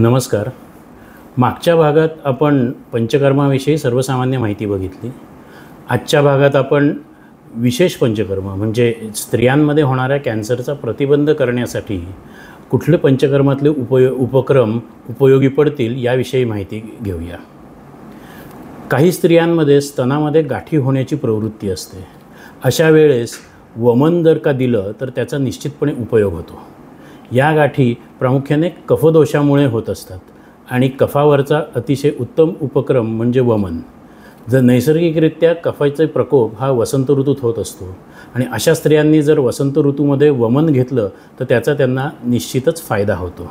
नमस्कार. मागच्या भागात आपण पंचकर्माविषयी सर्वसामान्य माहिती बघितली. आजच्या भागात आपण विशेष पंचकर्म म्हणजे स्त्रियांमध्ये होणाऱ्या कॅन्सरचा प्रतिबंध करण्यासाठी कुठले पंचकर्मातले उपक्रम उपयोगी पडतील याविषयी माहिती घेऊया. काही स्त्रियांमध्ये स्तनामध्ये गाठी होण्याची प्रवृत्ती असते. अशा वेळेस वमन जर का दिलं तर त्याचा निश्चितपणे उपयोग होतो. या गाठी प्रामुख्याने कफदोषामुळे होत असतात आणि कफावरचा अतिशय उत्तम उपक्रम म्हणजे वमन. जर नैसर्गिकरित्या कफाचे प्रकोप हा वसंत ऋतूत होत असतो आणि अशा स्त्रियांनी जर वसंत ऋतूमध्ये वमन घेतलं तर त्याचा त्यांना निश्चितच फायदा होतो.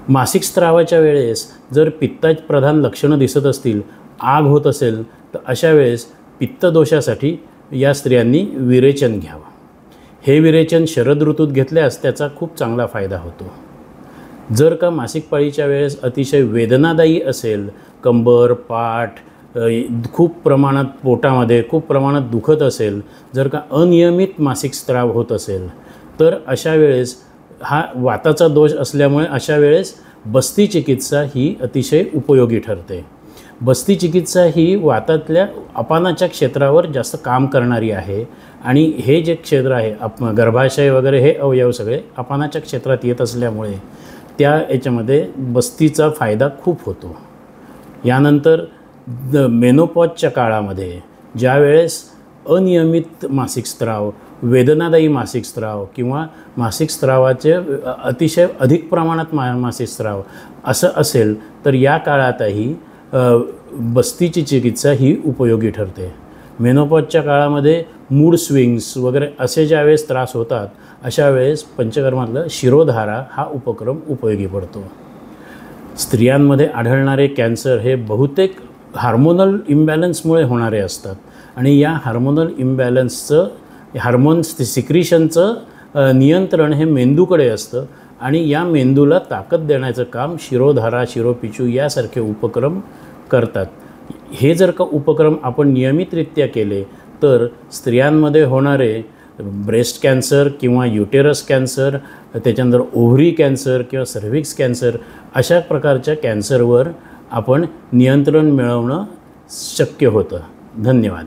मासिक स्त्रावाच्या वेळेस जर पित्तप्रधान लक्षणं दिसत असतील, आग होत असेल, तर अशा वेळेस पित्तदोषासाठी या स्त्रियांनी विरेचन घ्यावं. हे विरेचन शरद ऋतूत घेतल्यास त्याचा खूप चांगला फायदा होतो. जर का मासिक पाळीच्या वेळेस अतिशय वेदनादायी असेल, कंबर, पाठ खूप प्रमाणात पोटामध्ये खूप प्रमाणात दुखत असेल, जर का अनियमित मासिक स्त्राव होत असेल, तर अशा वेळेस हा वाताचा दोष असल्यामुळे अशा वेळेस बस्ती चिकित्सा ही अतिशय उपयोगी ठरते. बस्ती चिकित्सा ही वातातल्या अपानाच्या क्षेत्रावर जास्त काम करणारी आहे आणि हे जे क्षेत्र आहे गर्भाशय वगैरे हे अवयव सगळे अपानाच्या क्षेत्रात येत असल्यामुळे त्या याच्यामध्ये बस्तीचा फायदा खूप होतो. यानंतर मेनोपॉजच्या काळामध्ये ज्या वेळेस अनियमित मासिक स्त्राव, वेदनादायी मासिक स्त्राव किंवा मासिक स्त्रावाचे अतिशय अधिक प्रमाणात मासिक स्त्राव असं असेल तर या काळातही बस्तीची चिकित्सा ही उपयोगी ठरते. मेनोपॉजच्या काळामध्ये मूड स्विंग्स वगैरे असे ज्या वेळेस त्रास होतात अशा वेळेस पंचकर्मातलं शिरोधारा हा उपक्रम उपयोगी पडतो. स्त्रियांमध्ये आढळणारे कॅन्सर हे बहुतेक हार्मोनल इम्बॅलन्समुळे होणारे असतात आणि या हार्मोनल इम्बॅलन्सचं हार्मोन्स सिक्रिशनचं नियंत्रण हे मेंदूकडे असतं आणि या मेंदूला ताकद देण्याचं काम शिरोधारा, शिरोपिचू यासारखे उपक्रम करतात. हे जर का उपक्रम आपण नियमितरित्या केले तर स्त्रियांमध्ये होणारे ब्रेस्ट कॅन्सर किंवा युटेरस कॅन्सर, त्याच्यानंतर ओव्हरी कॅन्सर किंवा सर्व्हिक्स कॅन्सर अशा प्रकारच्या कॅन्सरवर आपण नियंत्रण मिळवणं शक्य होतं. धन्यवाद.